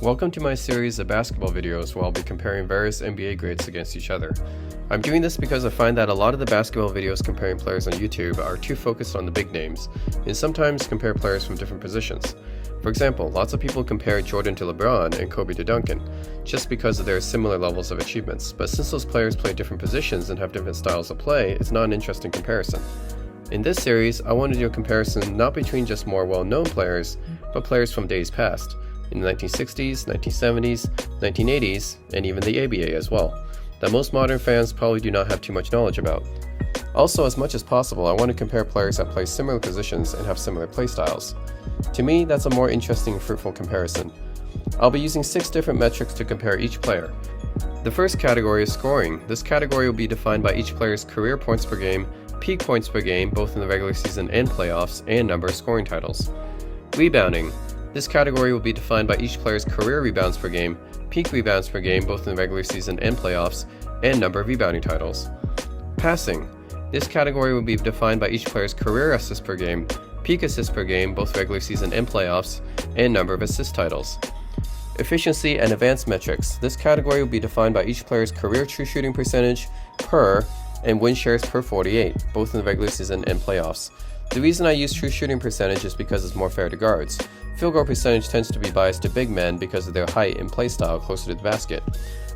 Welcome to my series of basketball videos where I'll be comparing various NBA grades against each other. I'm doing this because I find that a lot of the basketball videos comparing players on YouTube are too focused on the big names, and sometimes compare players from different positions. For example, lots of people compare Jordan to LeBron and Kobe to Duncan, just because of their similar levels of achievements, but since those players play different positions and have different styles of play, it's not an interesting comparison. In this series, I want to do a comparison not between just more well-known players, but players from days past, in the 1960s, 1970s, 1980s, and even the ABA as well, that most modern fans probably do not have too much knowledge about. Also, as much as possible, I want to compare players that play similar positions and have similar play styles. To me, that's a more interesting and fruitful comparison. I'll be using 6 different metrics to compare each player. The first category is scoring. This category will be defined by each player's career points per game, peak points per game both in the regular season and playoffs, and number of scoring titles. Rebounding. This category will be defined by each player's career rebounds per game, peak rebounds per game both in the regular season and playoffs, and number of rebounding titles. Passing. This category will be defined by each player's career assists per game, peak assists per game both regular season and playoffs, and number of assist titles. Efficiency and advanced metrics. This category will be defined by each player's career true shooting percentage per and win shares per 48, both in the regular season and playoffs. The reason I use true shooting percentage is because it's more fair to guards. Field goal percentage tends to be biased to big men because of their height and play style closer to the basket.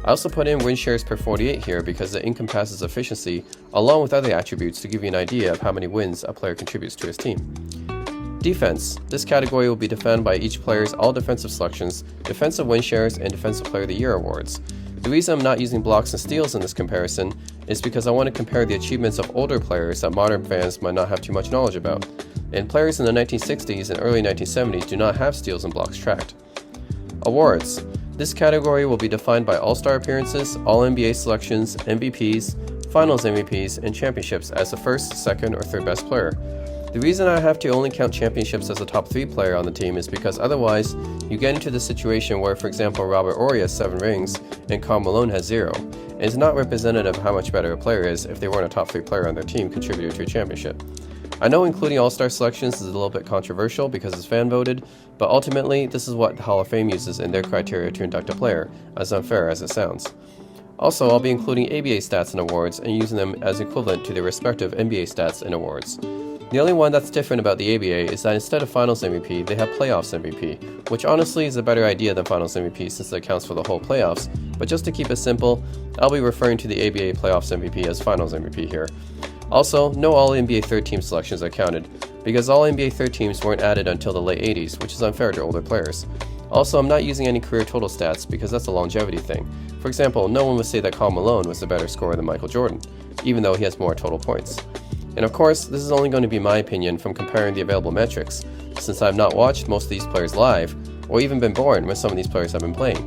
I also put in win shares per 48 here because it encompasses efficiency along with other attributes to give you an idea of how many wins a player contributes to his team. Defense. This category will be defined by each player's all defensive selections, defensive win shares, and defensive player of the year awards. The reason I'm not using blocks and steals in this comparison is because I want to compare the achievements of older players that modern fans might not have too much knowledge about, and players in the 1960s and early 1970s do not have steals and blocks tracked. Awards. This category will be defined by All-Star appearances, All-NBA selections, MVPs, Finals MVPs, and championships as the first, second, or third best player. The reason I have to only count championships as a top 3 player on the team is because otherwise you get into the situation where, for example, Robert Horry has 7 rings and Karl Malone has 0, and it's not representative of how much better a player is if they weren't a top 3 player on their team contributing to a championship. I know including All-Star selections is a little bit controversial because it's fan voted, but ultimately this is what the Hall of Fame uses in their criteria to induct a player, as unfair as it sounds. Also, I'll be including ABA stats and awards and using them as equivalent to their respective NBA stats and awards. The only one that's different about the ABA is that instead of Finals MVP, they have Playoffs MVP, which honestly is a better idea than Finals MVP since it accounts for the whole playoffs, but just to keep it simple, I'll be referring to the ABA Playoffs MVP as Finals MVP here. Also, no All-NBA third team selections are counted, because All-NBA third teams weren't added until the late 80s, which is unfair to older players. Also, I'm not using any career total stats because that's a longevity thing. For example, no one would say that Karl Malone was a better scorer than Michael Jordan, even though he has more total points. And of course, this is only going to be my opinion from comparing the available metrics, since I have not watched most of these players live, or even been born when some of these players have been playing.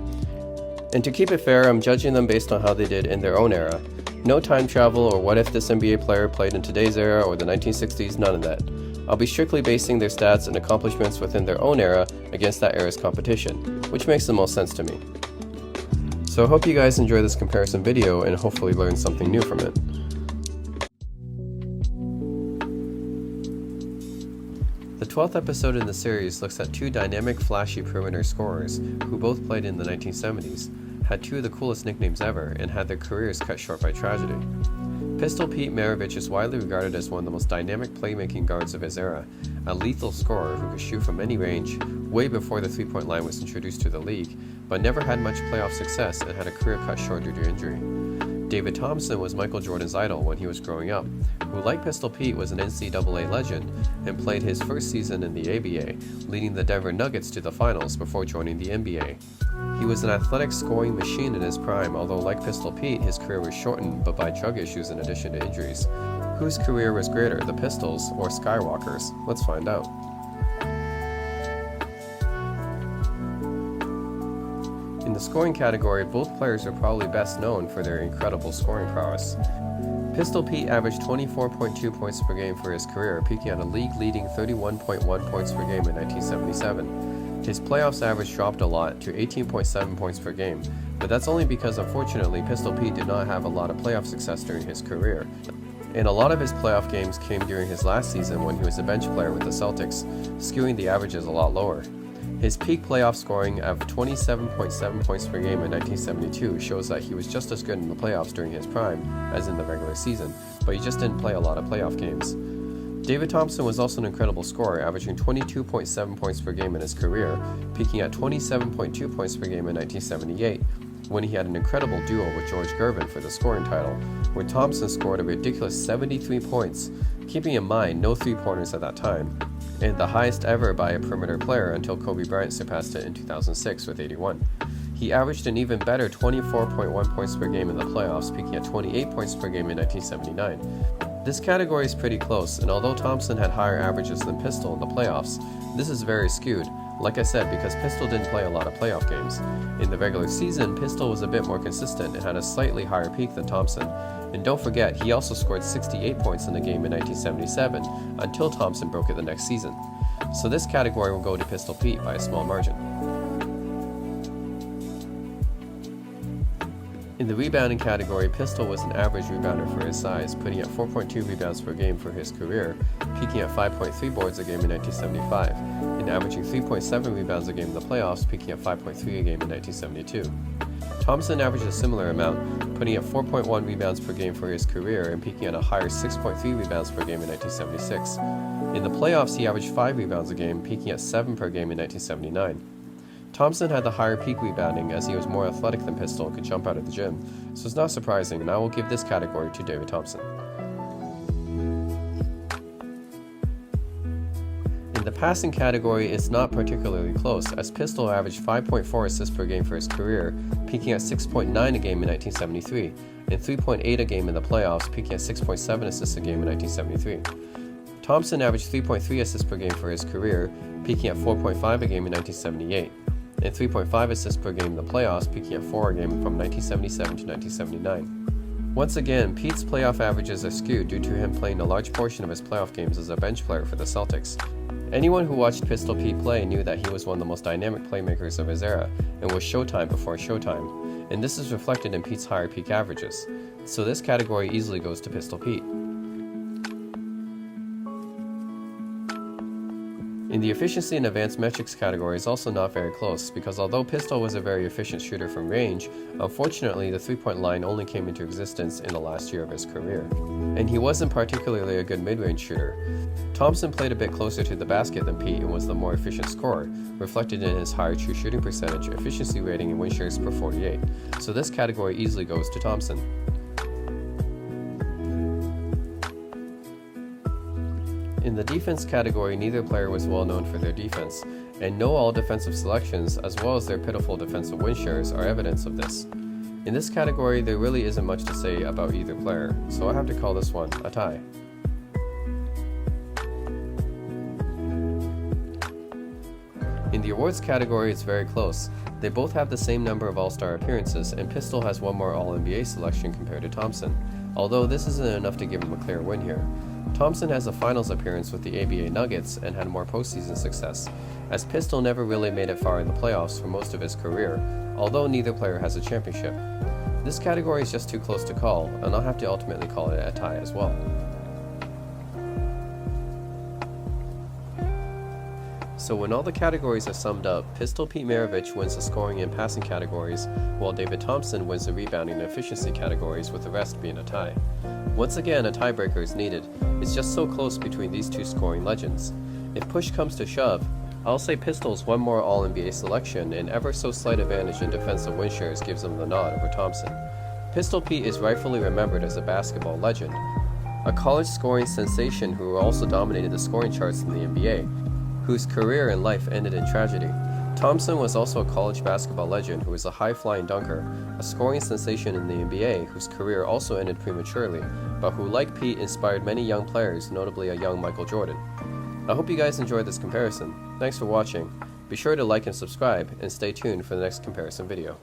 And to keep it fair, I'm judging them based on how they did in their own era. No time travel or what if this NBA player played in today's era or the 1960s, none of that. I'll be strictly basing their stats and accomplishments within their own era against that era's competition, which makes the most sense to me. So I hope you guys enjoy this comparison video and hopefully learn something new from it. The 12th episode in the series looks at 2 dynamic, flashy perimeter scorers who both played in the 1970s, had 2 of the coolest nicknames ever, and had their careers cut short by tragedy. Pistol Pete Maravich is widely regarded as one of the most dynamic playmaking guards of his era, a lethal scorer who could shoot from any range way before the three-point line was introduced to the league, but never had much playoff success and had a career cut short due to injury. David Thompson was Michael Jordan's idol when he was growing up, who, like Pistol Pete, was an NCAA legend and played his first season in the ABA, leading the Denver Nuggets to the finals before joining the NBA. He was an athletic scoring machine in his prime, although like Pistol Pete, his career was shortened but by drug issues in addition to injuries. Whose career was greater, the Pistols or Skywalker's? Let's find out. In the scoring category, both players are probably best known for their incredible scoring prowess. Pistol Pete averaged 24.2 points per game for his career, peaking at a league-leading 31.1 points per game in 1977. His playoffs average dropped a lot to 18.7 points per game, but that's only because unfortunately Pistol Pete did not have a lot of playoff success during his career. And a lot of his playoff games came during his last season when he was a bench player with the Celtics, skewing the averages a lot lower. His peak playoff scoring of 27.7 points per game in 1972 shows that he was just as good in the playoffs during his prime as in the regular season, but he just didn't play a lot of playoff games. David Thompson was also an incredible scorer, averaging 22.7 points per game in his career, peaking at 27.2 points per game in 1978, when he had an incredible duo with George Gervin for the scoring title, where Thompson scored a ridiculous 73 points, keeping in mind no three-pointers at that time, and the highest ever by a perimeter player until Kobe Bryant surpassed it in 2006 with 81. He averaged an even better 24.1 points per game in the playoffs, peaking at 28 points per game in 1979. This category is pretty close, and although Thompson had higher averages than Pistol in the playoffs, this is very skewed, like I said, because Pistol didn't play a lot of playoff games. In the regular season, Pistol was a bit more consistent and had a slightly higher peak than Thompson. And don't forget, he also scored 68 points in the game in 1977, until Thompson broke it the next season. So this category will go to Pistol Pete by a small margin. In the rebounding category, Pistol was an average rebounder for his size, putting at 4.2 rebounds per game for his career, peaking at 5.3 boards a game in 1975, and averaging 3.7 rebounds a game in the playoffs, peaking at 5.3 a game in 1972. Thompson averaged a similar amount, putting at 4.1 rebounds per game for his career and peaking at a higher 6.3 rebounds per game in 1976. In the playoffs, he averaged 5 rebounds a game, peaking at 7 per game in 1979. Thompson had the higher peak rebounding as he was more athletic than Pistol and could jump out of the gym, so it's not surprising, and I will give this category to David Thompson. In the passing category, it's not particularly close, as Pistol averaged 5.4 assists per game for his career, peaking at 6.9 a game in 1973, and 3.8 a game in the playoffs, peaking at 6.7 assists a game in 1973. Thompson averaged 3.3 assists per game for his career, peaking at 4.5 a game in 1978, and 3.5 assists per game in the playoffs, peaking at 4 a game from 1977 to 1979. Once again, Pete's playoff averages are skewed due to him playing a large portion of his playoff games as a bench player for the Celtics. Anyone who watched Pistol Pete play knew that he was one of the most dynamic playmakers of his era, and was Showtime before Showtime, and this is reflected in Pete's higher peak averages, so this category easily goes to Pistol Pete. In the efficiency and advanced metrics category is also not very close, because although Pistol was a very efficient shooter from range, unfortunately the three-point line only came into existence in the last year of his career. And he wasn't particularly a good mid-range shooter. Thompson played a bit closer to the basket than Pete and was the more efficient scorer, reflected in his higher true shooting percentage, efficiency rating, and win shares per 48, so this category easily goes to Thompson. In the defense category, neither player was well known for their defense, and no all-defensive selections, as well as their pitiful defensive win shares, are evidence of this. In this category, there really isn't much to say about either player, so I have to call this one a tie. In the awards category, it's very close. They both have the same number of All-Star appearances, and Pistol has one more All-NBA selection compared to Thompson, although this isn't enough to give him a clear win here. Thompson has a finals appearance with the ABA Nuggets and had more postseason success, as Pistol never really made it far in the playoffs for most of his career, although neither player has a championship. This category is just too close to call, and I'll have to ultimately call it a tie as well. So when all the categories are summed up, Pistol Pete Maravich wins the scoring and passing categories, while David Thompson wins the rebounding and efficiency categories, with the rest being a tie. Once again, a tiebreaker is needed. It's just so close between these two scoring legends. If push comes to shove, I'll say Pistol's one more All-NBA selection and ever so slight advantage in defensive win shares gives him the nod over Thompson. Pistol Pete is rightfully remembered as a basketball legend, a college scoring sensation who also dominated the scoring charts in the NBA, whose career and life ended in tragedy. Thompson was also a college basketball legend who was a high-flying dunker, a scoring sensation in the NBA whose career also ended prematurely, but who, like Pete, inspired many young players, notably a young Michael Jordan. I hope you guys enjoyed this comparison. Thanks for watching. Be sure to like and subscribe, and stay tuned for the next comparison video.